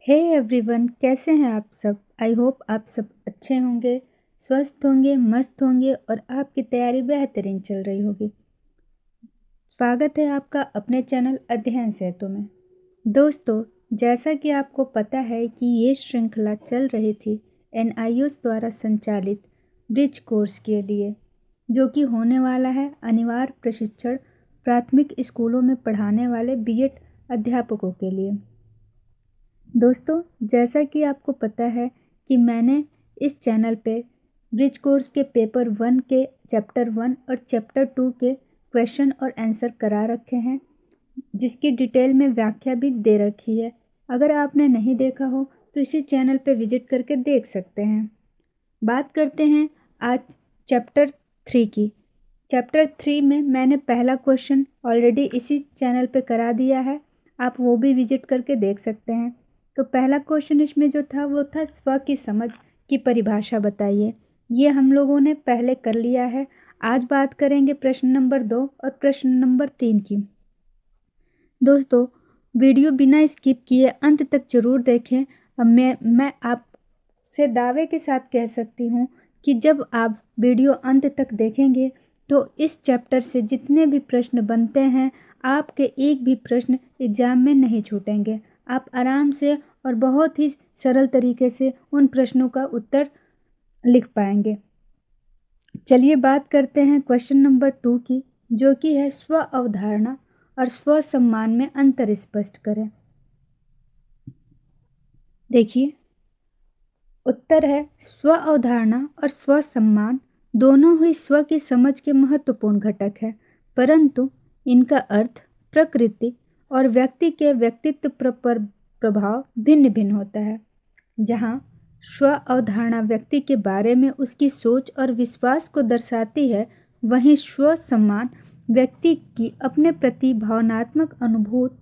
Hey everyone, कैसे हैं आप सब। आई होप आप सब अच्छे होंगे, स्वस्थ होंगे, मस्त होंगे और आपकी तैयारी बेहतरीन चल रही होगी। स्वागत है आपका अपने चैनल अध्ययन सेतु में। दोस्तों, जैसा कि आपको पता है कि ये श्रृंखला चल रही थी NIOS द्वारा संचालित ब्रिज कोर्स के लिए, जो कि होने वाला है अनिवार्य प्रशिक्षण प्राथमिक स्कूलों में पढ़ाने वाले BEd अध्यापकों के लिए। दोस्तों, जैसा कि आपको पता है कि मैंने इस चैनल पे ब्रिज कोर्स के पेपर 1 के चैप्टर 1 और चैप्टर 2 के क्वेश्चन और आंसर करा रखे हैं, जिसकी डिटेल में व्याख्या भी दे रखी है। अगर आपने नहीं देखा हो तो इसी चैनल पे विजिट करके देख सकते हैं। बात करते हैं आज चैप्टर 3 की। चैप्टर 3 में मैंने पहला क्वेश्चन ऑलरेडी इसी चैनल पे करा दिया है, आप वो भी विजिट करके देख सकते हैं। तो पहला क्वेश्चन इसमें जो था वो था स्व की समझ की परिभाषा बताइए। ये हम लोगों ने पहले कर लिया है। आज बात करेंगे प्रश्न नंबर 2 और प्रश्न नंबर 3 की। दोस्तों, वीडियो बिना स्किप किए अंत तक जरूर देखें। अब मैं आपसे दावे के साथ कह सकती हूँ कि जब आप वीडियो अंत तक देखेंगे तो इस चैप्टर से जितने भी प्रश्न बनते हैं, आपके एक भी प्रश्न एग्जाम में नहीं छूटेंगे। आप आराम से और बहुत ही सरल तरीके से उन प्रश्नों का उत्तर लिख पाएंगे। चलिए बात करते हैं क्वेश्चन नंबर 2 की, जो कि है स्व अवधारणा और स्व सम्मान में अंतर स्पष्ट करें। देखिए, उत्तर है स्व अवधारणा और स्व सम्मान दोनों ही स्व की समझ के महत्वपूर्ण घटक है, परंतु इनका अर्थ, प्रकृति और व्यक्ति के व्यक्तित्व पर प्रभाव भिन्न भिन्न होता है। जहाँ स्व अवधारणा व्यक्ति के बारे में उसकी सोच और विश्वास को दर्शाती है, वहीं स्व सम्मान व्यक्ति की अपने प्रति भावनात्मक अनुभूति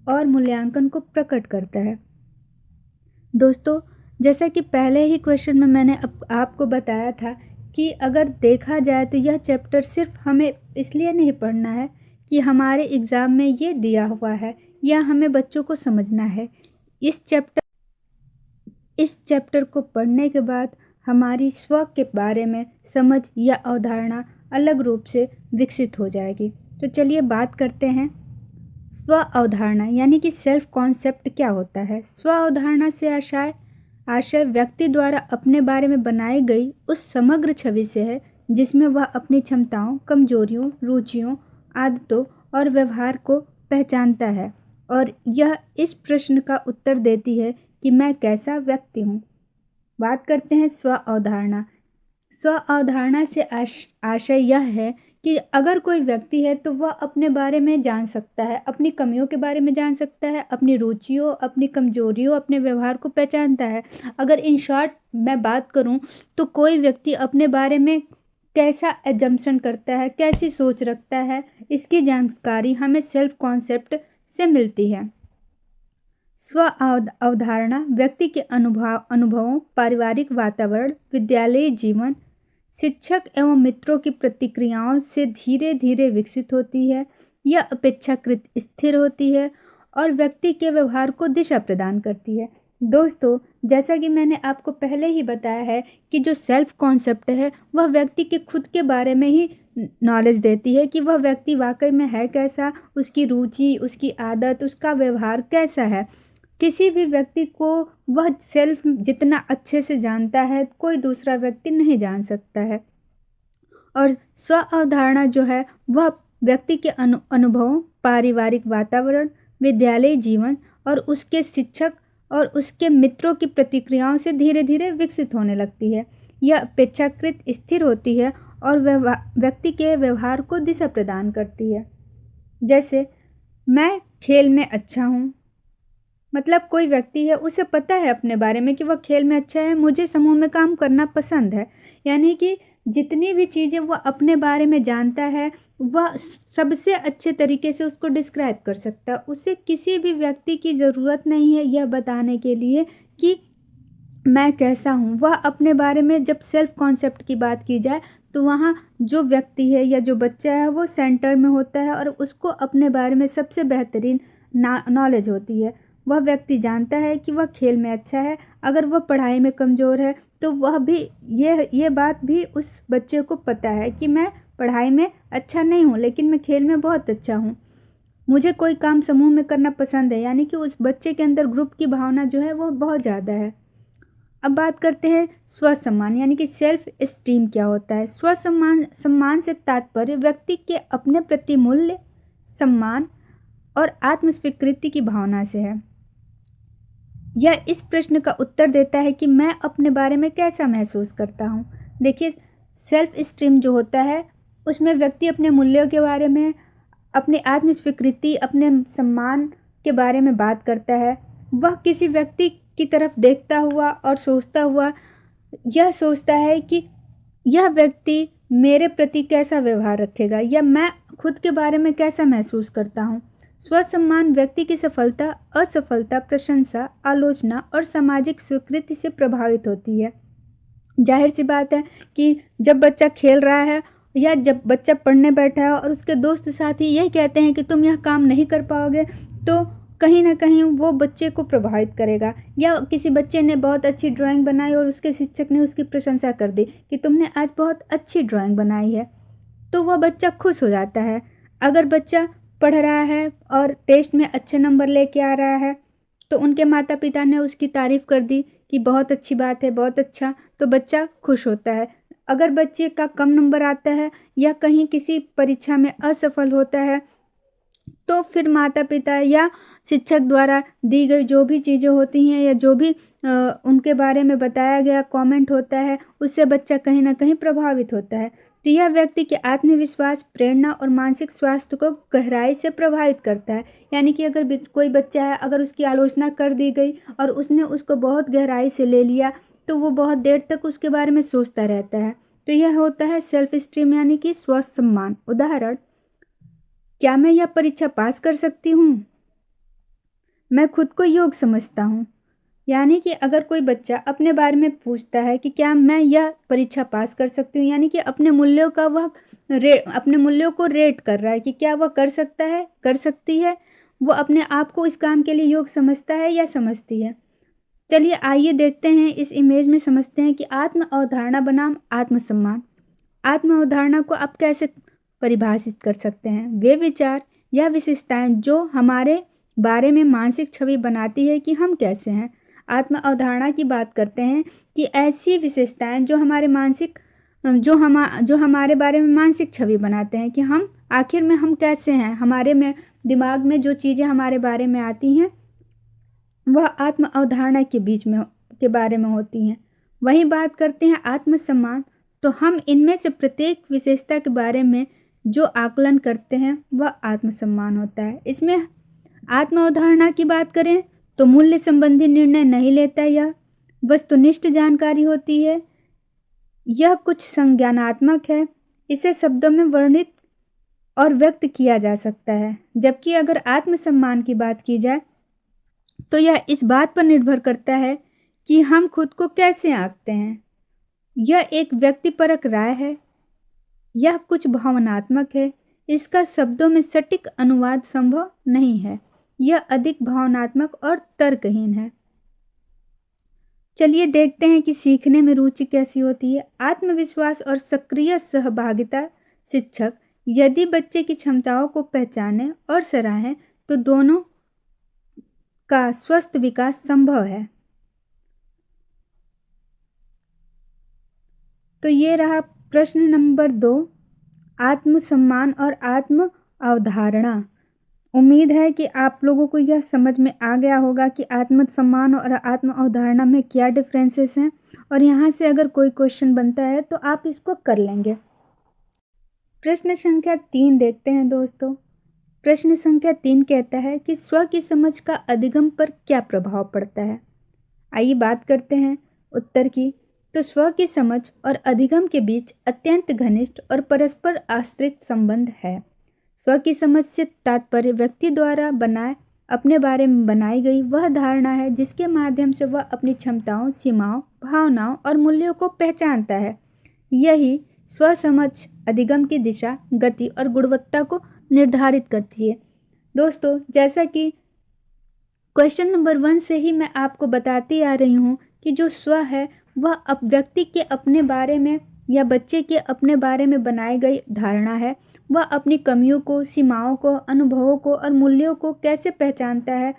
और मूल्यांकन को प्रकट करता है। दोस्तों, जैसा कि पहले ही क्वेश्चन में मैंने आपको बताया था कि अगर देखा जाए तो यह चैप्टर सिर्फ हमें इसलिए नहीं पढ़ना है कि हमारे एग्ज़ाम में ये दिया हुआ है या हमें बच्चों को समझना है। इस चैप्टर को पढ़ने के बाद हमारी स्व के बारे में समझ या अवधारणा अलग रूप से विकसित हो जाएगी। तो चलिए बात करते हैं स्व अवधारणा यानी कि सेल्फ कॉन्सेप्ट क्या होता है। स्व अवधारणा से आशय व्यक्ति द्वारा अपने बारे में बनाई गई उस समग्र छवि से है जिसमें वह अपनी क्षमताओं, कमजोरियों, रुचियों, आदतों और व्यवहार को पहचानता है, और यह इस प्रश्न का उत्तर देती है कि मैं कैसा व्यक्ति हूँ। बात करते हैं स्व अवधारणा। स्व अवधारणा से आशय यह है कि अगर कोई व्यक्ति है तो वह अपने बारे में जान सकता है, अपनी कमियों के बारे में जान सकता है, अपनी रुचियों, अपनी कमजोरियों, अपने व्यवहार को पहचानता है। अगर इन शॉर्ट मैं बात करूं तो कोई व्यक्ति अपने बारे में कैसा एजम्पशन करता है, कैसी सोच रखता है, इसकी जानकारी हमें सेल्फ कॉन्सेप्ट से मिलती है। स्व अवधारणा व्यक्ति के अनुभवों, पारिवारिक वातावरण, विद्यालयी जीवन, शिक्षक एवं मित्रों की प्रतिक्रियाओं से धीरे धीरे विकसित होती है। यह अपेक्षाकृत स्थिर होती है और व्यक्ति के व्यवहार को दिशा प्रदान करती है। दोस्तों, जैसा कि मैंने आपको पहले ही बताया है कि जो सेल्फ कॉन्सेप्ट है वह व्यक्ति के खुद के बारे में ही नॉलेज देती है कि वह व्यक्ति वाकई में है कैसा, उसकी रुचि, उसकी आदत, उसका व्यवहार कैसा है। किसी भी व्यक्ति को वह सेल्फ जितना अच्छे से जानता है, कोई दूसरा व्यक्ति नहीं जान सकता है। और स्व अवधारणा जो है वह व्यक्ति के अनुभवों, पारिवारिक वातावरण, विद्यालय जीवन और उसके शिक्षक और उसके मित्रों की प्रतिक्रियाओं से धीरे धीरे विकसित होने लगती है। यह अपेक्षाकृत स्थिर होती है और व्यक्ति के व्यवहार को दिशा प्रदान करती है। जैसे मैं खेल में अच्छा हूँ, मतलब कोई व्यक्ति है, उसे पता है अपने बारे में कि वह खेल में अच्छा है, मुझे समूह में काम करना पसंद है। यानी कि जितनी भी चीज़ें वह अपने बारे में जानता है वह सबसे अच्छे तरीके से उसको डिस्क्राइब कर सकता है। उसे किसी भी व्यक्ति की ज़रूरत नहीं है यह बताने के लिए कि मैं कैसा हूँ। वह अपने बारे में, जब सेल्फ कॉन्सेप्ट की बात की जाए तो वहाँ जो व्यक्ति है या जो बच्चा है वो सेंटर में होता है और उसको अपने बारे में सबसे बेहतरीन नॉलेज होती है। वह व्यक्ति जानता है कि वह खेल में अच्छा है। अगर वह पढ़ाई में कमज़ोर है तो वह भी ये बात भी उस बच्चे को पता है कि मैं पढ़ाई में अच्छा नहीं हूँ लेकिन मैं खेल में बहुत अच्छा हूँ, मुझे कोई काम समूह में करना पसंद है। यानी कि उस बच्चे के अंदर ग्रुप की भावना जो है वो बहुत ज़्यादा है। अब बात करते हैं स्वसम्मान यानी कि सेल्फ एस्टीम क्या होता है। सम्मान से तात्पर्य व्यक्ति के अपने प्रति मूल्य, सम्मान और आत्मस्वीकृति की भावना से है। यह इस प्रश्न का उत्तर देता है कि मैं अपने बारे में कैसा महसूस करता हूँ। देखिए, सेल्फ एस्टीम जो होता है उसमें व्यक्ति अपने मूल्यों के बारे में, अपनी आत्मस्वीकृति, अपने सम्मान के बारे में बात करता है। वह किसी व्यक्ति की तरफ देखता हुआ और सोचता हुआ यह सोचता है कि यह व्यक्ति मेरे प्रति कैसा व्यवहार रखेगा या मैं खुद के बारे में कैसा महसूस करता हूँ। स्वसम्मान व्यक्ति की सफलता, असफलता, प्रशंसा, आलोचना और सामाजिक स्वीकृति से प्रभावित होती है। जाहिर सी बात है कि जब बच्चा खेल रहा है या जब बच्चा पढ़ने बैठा है और उसके दोस्त साथी यही कहते हैं कि तुम यह काम नहीं कर पाओगे, तो कहीं ना कहीं वो बच्चे को प्रभावित करेगा। या किसी बच्चे ने बहुत अच्छी ड्राइंग बनाई और उसके शिक्षक ने उसकी प्रशंसा कर दी कि तुमने आज बहुत अच्छी ड्राइंग बनाई है, तो वह बच्चा खुश हो जाता है। अगर बच्चा पढ़ रहा है और टेस्ट में अच्छे नंबर लेके आ रहा है तो उनके माता पिता ने उसकी तारीफ़ कर दी कि बहुत अच्छी बात है, बहुत अच्छा, तो बच्चा खुश होता है। अगर बच्चे का कम नंबर आता है या कहीं किसी परीक्षा में असफल होता है तो फिर माता पिता या शिक्षक द्वारा दी गई जो भी चीज़ें होती हैं या जो भी उनके बारे में बताया गया कमेंट होता है उससे बच्चा कहीं ना कहीं प्रभावित होता है। तो यह व्यक्ति के आत्मविश्वास, प्रेरणा और मानसिक स्वास्थ्य को गहराई से प्रभावित करता है। यानी कि अगर कोई बच्चा है, अगर उसकी आलोचना कर दी गई और उसने उसको बहुत गहराई से ले लिया तो वो बहुत देर तक उसके बारे में सोचता रहता है। तो यह होता है सेल्फ एस्टीम यानी कि स्वसम्मान। उदाहरण, क्या मैं यह परीक्षा पास कर सकती हूँ? मैं खुद को योग्य समझता हूँ। यानी कि अगर कोई बच्चा अपने बारे में पूछता है कि क्या मैं यह परीक्षा पास कर सकती हूँ, यानी कि अपने मूल्यों का वह अपने मूल्यों को रेट कर रहा है कि क्या वह कर सकता है, कर सकती है, वो अपने आप को इस काम के लिए योग्य समझता है या समझती है। चलिए आइए देखते हैं, इस इमेज में समझते हैं कि आत्म अवधारणा बनाम आत्मसम्मान। आत्म अवधारणा को आप कैसे परिभाषित कर सकते हैं? वे विचार या विशेषताएं जो हमारे बारे में मानसिक छवि बनाती है कि हम कैसे हैं। आत्म अवधारणा की बात करते हैं कि ऐसी विशेषताएं जो हमारे बारे में मानसिक छवि बनाते हैं कि हम आखिर में हम कैसे हैं। हमारे में दिमाग में जो चीज़ें हमारे बारे में आती हैं वह आत्म अवधारणा के बारे में होती हैं। वहीं बात करते हैं आत्मसम्मान, तो हम इनमें से प्रत्येक विशेषता के बारे में जो आकलन करते हैं वह आत्मसम्मान होता है। इसमें आत्म अवधारणा की बात करें तो मूल्य संबंधी निर्णय नहीं लेता, यह वस्तुनिष्ठ जानकारी होती है, यह कुछ संज्ञानात्मक है, इसे शब्दों में वर्णित और व्यक्त किया जा सकता है। जबकि अगर आत्मसम्मान की बात की जाए तो यह इस बात पर निर्भर करता है कि हम खुद को कैसे आंकते हैं। यह एक व्यक्तिपरक राय है, यह कुछ भावनात्मक है, इसका शब्दों में सटीक अनुवाद संभव नहीं है, यह अधिक भावनात्मक और तर्कहीन है। चलिए देखते हैं कि सीखने में रुचि कैसी होती है। आत्मविश्वास और सक्रिय सहभागिता। शिक्षक यदि बच्चे की क्षमताओं को पहचाने और सराहें तो दोनों का स्वस्थ विकास संभव है। तो ये रहा प्रश्न नंबर 2, आत्मसम्मान और आत्म अवधारणा। उम्मीद है कि आप लोगों को यह समझ में आ गया होगा कि आत्मसम्मान और आत्म अवधारणा में क्या डिफरेंसेस हैं, और यहाँ से अगर कोई क्वेश्चन बनता है तो आप इसको कर लेंगे। प्रश्न संख्या 3 देखते हैं दोस्तों। प्रश्न संख्या 3 कहता है कि स्व की समझ का अधिगम पर क्या प्रभाव पड़ता है। आइए बात करते हैं उत्तर की। तो स्व की समझ और अधिगम के बीच अत्यंत घनिष्ठ और परस्पर आश्रित संबंध है। स्व की समझ से तात्पर्य व्यक्ति द्वारा अपने बारे में बनाई गई वह धारणा है जिसके माध्यम से वह अपनी क्षमताओं, सीमाओं, भावनाओं और मूल्यों को पहचानता है। यही स्व समझ अधिगम की दिशा, गति और गुणवत्ता को निर्धारित करती है। दोस्तों, जैसा कि क्वेश्चन नंबर 1 से ही मैं आपको बताती आ रही हूँ कि जो स्व है वह व्यक्ति के अपने बारे में या बच्चे के अपने बारे में बनाई गई धारणा है। वह अपनी कमियों को, सीमाओं को, अनुभवों को और मूल्यों को कैसे पहचानता है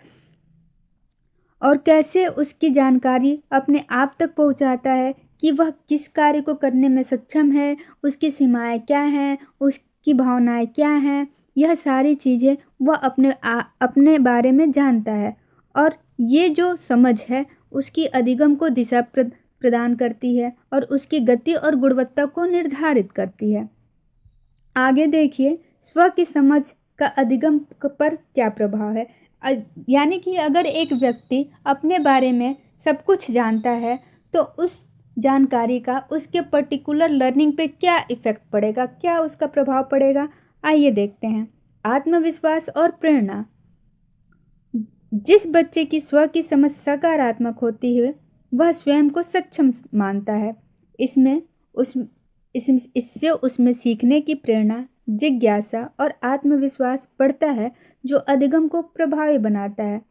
और कैसे उसकी जानकारी अपने आप तक पहुंचाता है कि वह किस कार्य को करने में सक्षम है, उसकी सीमाएं क्या हैं, उसकी भावनाएं क्या हैं। यह सारी चीज़ें वह अपने बारे में जानता है और ये जो समझ है उसकी अधिगम को दिशा प्रदान करती है और उसकी गति और गुणवत्ता को निर्धारित करती है। आगे देखिए, स्व की समझ का अधिगम पर क्या प्रभाव है। यानी कि अगर एक व्यक्ति अपने बारे में सब कुछ जानता है तो उस जानकारी का उसके पर्टिकुलर लर्निंग पे क्या इफ़ेक्ट पड़ेगा, क्या उसका प्रभाव पड़ेगा, आइए देखते हैं। आत्मविश्वास और प्रेरणा। जिस बच्चे की स्व की समझ सकारात्मक होती है वह स्वयं को सक्षम मानता है। इससे उसमें सीखने की प्रेरणा, जिज्ञासा और आत्मविश्वास बढ़ता है जो अधिगम को प्रभावी बनाता है।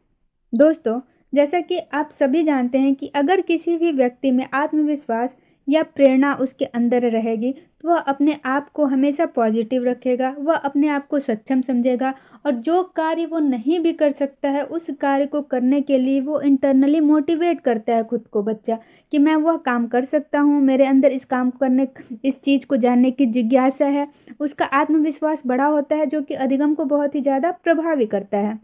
दोस्तों, जैसा कि आप सभी जानते हैं कि अगर किसी भी व्यक्ति में आत्मविश्वास या प्रेरणा उसके अंदर रहेगी तो वह अपने आप को हमेशा पॉजिटिव रखेगा, वह अपने आप को सक्षम समझेगा और जो कार्य वो नहीं भी कर सकता है उस कार्य को करने के लिए वो इंटरनली मोटिवेट करता है खुद को बच्चा कि मैं वह काम कर सकता हूँ, मेरे अंदर इस काम करने, इस चीज़ को जानने की जिज्ञासा है। उसका आत्मविश्वास बड़ा होता है जो कि अधिगम को बहुत ही ज़्यादा प्रभावी करता है।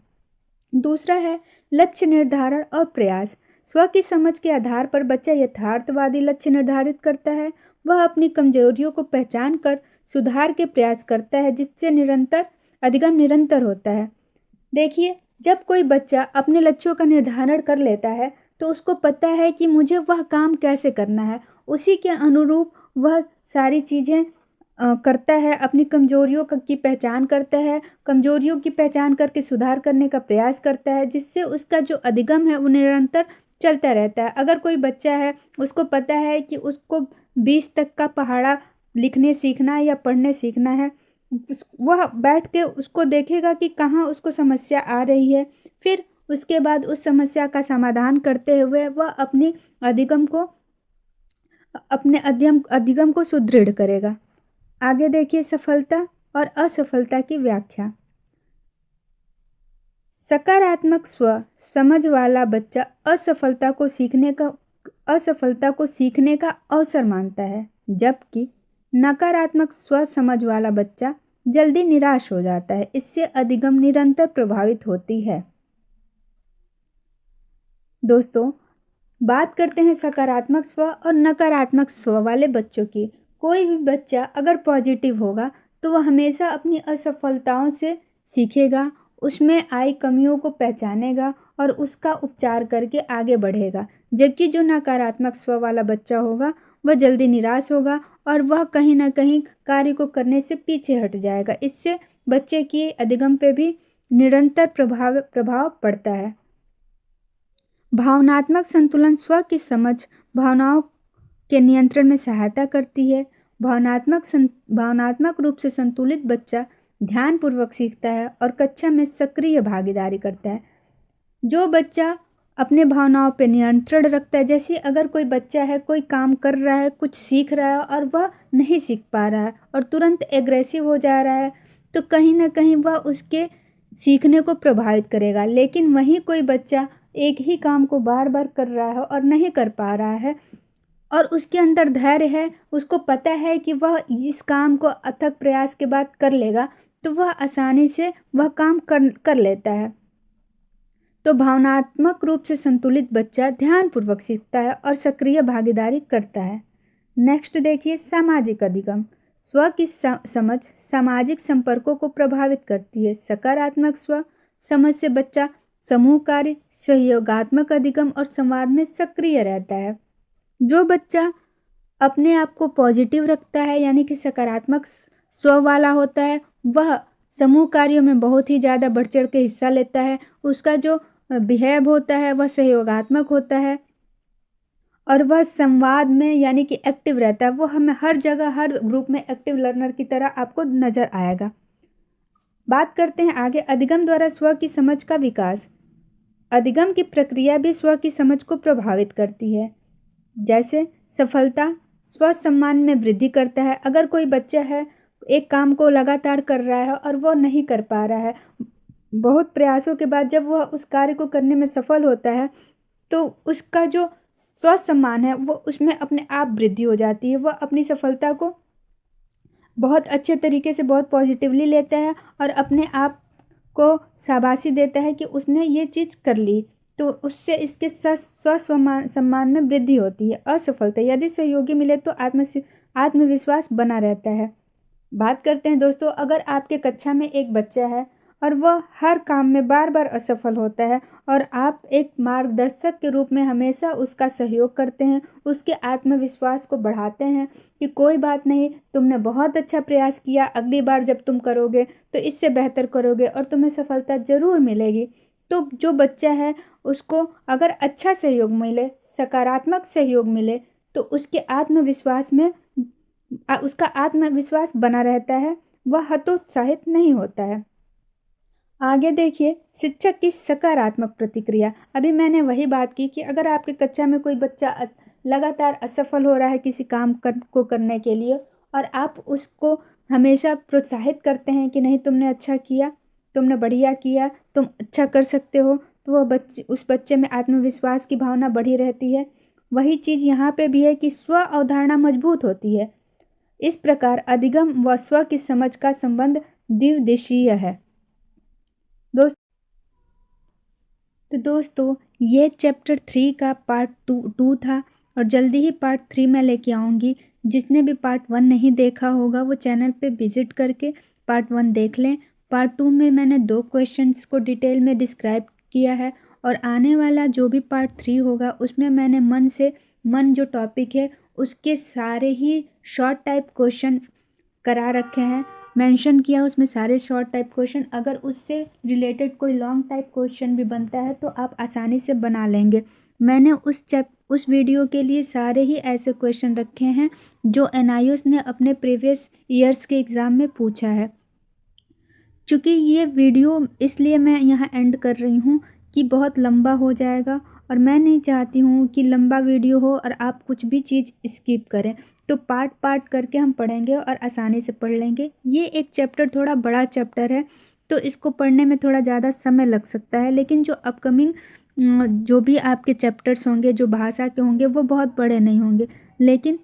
दूसरा है लक्ष्य निर्धारण और प्रयास। स्व की समझ के आधार पर बच्चा यथार्थवादी लक्ष्य निर्धारित करता है। वह अपनी कमजोरियों को पहचान कर सुधार के प्रयास करता है जिससे अधिगम निरंतर होता है। देखिए, जब कोई बच्चा अपने लक्ष्यों का निर्धारण कर लेता है तो उसको पता है कि मुझे वह काम कैसे करना है, उसी के अनुरूप वह सारी चीज़ें करता है, अपनी कमजोरियों की पहचान करता है, कमजोरियों की पहचान करके सुधार करने का प्रयास करता है जिससे उसका जो अधिगम है वो निरंतर चलता रहता है। अगर कोई बच्चा है उसको पता है कि उसको 20 तक का पहाड़ा लिखने सीखना है या पढ़ने सीखना है, वह बैठ के उसको देखेगा कि कहाँ उसको समस्या आ रही है, फिर उसके बाद उस समस्या का समाधान करते हुए वह अपने अधिगम को सुदृढ़ करेगा। आगे देखिए, सफलता और असफलता की व्याख्या। सकारात्मक स्व समझ वाला बच्चा असफलता को सीखने का अवसर मानता है, जबकि नकारात्मक स्व समझ वाला बच्चा जल्दी निराश हो जाता है। इससे अधिगम निरंतर प्रभावित होती है। दोस्तों, बात करते हैं सकारात्मक स्व और नकारात्मक स्व वाले बच्चों की। कोई भी बच्चा अगर पॉजिटिव होगा तो वह हमेशा अपनी असफलताओं से सीखेगा, उसमें आई कमियों को पहचानेगा और उसका उपचार करके आगे बढ़ेगा। जबकि जो नकारात्मक स्व वाला बच्चा होगा वह जल्दी निराश होगा और वह कहीं ना कहीं कार्य को करने से पीछे हट जाएगा। इससे बच्चे की अधिगम पे भी निरंतर प्रभाव पड़ता है। भावनात्मक संतुलन स्व की समझ भावनाओं के नियंत्रण में सहायता करती है। भावनात्मक रूप से संतुलित बच्चा ध्यानपूर्वक सीखता है और कक्षा में सक्रिय भागीदारी करता है। जो बच्चा अपने भावनाओं पर नियंत्रण रखता है, जैसे अगर कोई बच्चा है, कोई काम कर रहा है, कुछ सीख रहा है और वह नहीं सीख पा रहा है और तुरंत एग्रेसिव हो जा रहा है, तो कहीं ना कहीं वह उसके सीखने को प्रभावित करेगा। लेकिन वहीं कोई बच्चा एक ही काम को बार बार कर रहा है और नहीं कर पा रहा है और उसके अंदर धैर्य है, उसको पता है कि वह इस काम को अथक प्रयास के बाद कर लेगा, तो वह आसानी से वह काम कर लेता है। तो भावनात्मक रूप से संतुलित बच्चा ध्यानपूर्वक सीखता है और सक्रिय भागीदारी करता है। नेक्स्ट देखिए, सामाजिक अधिगम। स्व की समझ सामाजिक संपर्कों को प्रभावित करती है। सकारात्मक स्व समझ से बच्चा समूह कार्य, सहयोगात्मक अधिगम और संवाद में सक्रिय रहता है। जो बच्चा अपने आप को पॉजिटिव रखता है यानी कि सकारात्मक स्व वाला होता है, वह समूह कार्यों में बहुत ही ज़्यादा बढ़ चढ़ के हिस्सा लेता है। उसका जो बिहेव होता है वह सहयोगात्मक होता है और वह संवाद में यानी कि एक्टिव रहता है। वो हमें हर जगह, हर ग्रुप में एक्टिव लर्नर की तरह आपको नज़र आएगा। बात करते हैं आगे, अधिगम द्वारा स्व की समझ का विकास। अधिगम की प्रक्रिया भी स्व की समझ को प्रभावित करती है। जैसे सफलता स्व सम्मान में वृद्धि करता है। अगर कोई बच्चा है, एक काम को लगातार कर रहा है और वो नहीं कर पा रहा है, बहुत प्रयासों के बाद जब वह उस कार्य को करने में सफल होता है, तो उसका जो स्व सम्मान है वो उसमें अपने आप वृद्धि हो जाती है। वह अपनी सफलता को बहुत अच्छे तरीके से, बहुत पॉजिटिवली लेता है और अपने आप को शाबाशी देता है कि उसने ये चीज़ कर ली। तो उससे इसके स्व सम्मान में वृद्धि होती है। असफलता यदि सहयोगी मिले तो आत्मविश्वास बना रहता है। बात करते हैं दोस्तों, अगर आपके कक्षा में एक बच्चा है और वह हर काम में बार बार असफल होता है और आप एक मार्गदर्शक के रूप में हमेशा उसका सहयोग करते हैं, उसके आत्मविश्वास को बढ़ाते हैं कि कोई बात नहीं, तुमने बहुत अच्छा प्रयास किया, अगली बार जब तुम करोगे तो इससे बेहतर करोगे और तुम्हें सफलता ज़रूर मिलेगी। तो जो बच्चा है उसको अगर अच्छा सहयोग मिले, सकारात्मक सहयोग मिले, तो उसका आत्मविश्वास बना रहता है, वह हतोत्साहित नहीं होता है। आगे देखिए, शिक्षक की सकारात्मक प्रतिक्रिया। अभी मैंने वही बात की कि अगर आपके कक्षा में कोई बच्चा लगातार असफल हो रहा है किसी काम को करने के लिए और आप उसको हमेशा प्रोत्साहित करते हैं कि नहीं, तुमने अच्छा किया, तुमने बढ़िया किया, तुम अच्छा कर सकते हो, तो वह उस बच्चे में आत्मविश्वास की भावना बढ़ी रहती है। वही चीज़ यहाँ पे भी है कि स्व अवधारणा मजबूत होती है। इस प्रकार अधिगम व स्व की समझ का संबंध द्विदिशीय है। दोस्तों ये चैप्टर 3 का पार्ट 2 था और जल्दी ही पार्ट 3 में लेके आऊँगी। जिसने भी पार्ट 1 नहीं देखा होगा वो चैनल पे विज़िट करके पार्ट 1 देख लें। पार्ट 2 में मैंने 2 क्वेश्चंस को डिटेल में डिस्क्राइब किया है और आने वाला जो भी पार्ट 3 होगा उसमें मैंने मन जो टॉपिक है उसके सारे ही शॉर्ट टाइप क्वेश्चन करा रखे हैं, मेंशन किया उसमें सारे शॉर्ट टाइप क्वेश्चन। अगर उससे रिलेटेड कोई लॉन्ग टाइप क्वेश्चन भी बनता है तो आप आसानी से बना लेंगे। मैंने उस वीडियो के लिए सारे ही ऐसे क्वेश्चन रखे हैं जो NIOS ने अपने प्रीवियस ईयर्स के एग्ज़ाम में पूछा है। चूँकि ये वीडियो इसलिए मैं यहाँ एंड कर रही हूँ कि बहुत लंबा हो जाएगा और मैं नहीं चाहती हूँ कि लंबा वीडियो हो और आप कुछ भी चीज़ स्किप करें। तो पार्ट पार्ट करके हम पढ़ेंगे और आसानी से पढ़ लेंगे। ये एक चैप्टर थोड़ा बड़ा चैप्टर है तो इसको पढ़ने में थोड़ा ज़्यादा समय लग सकता है, लेकिन जो अपकमिंग जो भी आपके चैप्टर्स होंगे जो भाषा के होंगे वो बहुत बड़े नहीं होंगे। लेकिन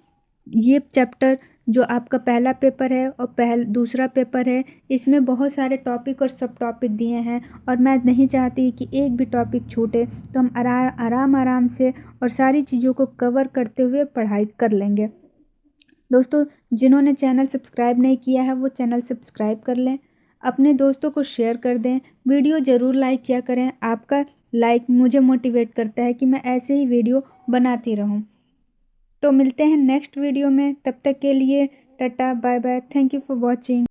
ये चैप्टर जो आपका पहला पेपर है और दूसरा पेपर है, इसमें बहुत सारे टॉपिक और सब टॉपिक दिए हैं और मैं नहीं चाहती कि एक भी टॉपिक छूटे। तो हम आराम से और सारी चीज़ों को कवर करते हुए पढ़ाई कर लेंगे। दोस्तों जिन्होंने चैनल सब्सक्राइब नहीं किया है वो चैनल सब्सक्राइब कर लें, अपने दोस्तों को शेयर कर दें, वीडियो ज़रूर लाइक किया करें। आपका लाइक मुझे मोटिवेट करता है कि मैं ऐसे ही वीडियो बनाती रहूं। तो मिलते हैं नेक्स्ट वीडियो में, तब तक के लिए tata bye bye, thank you for watching.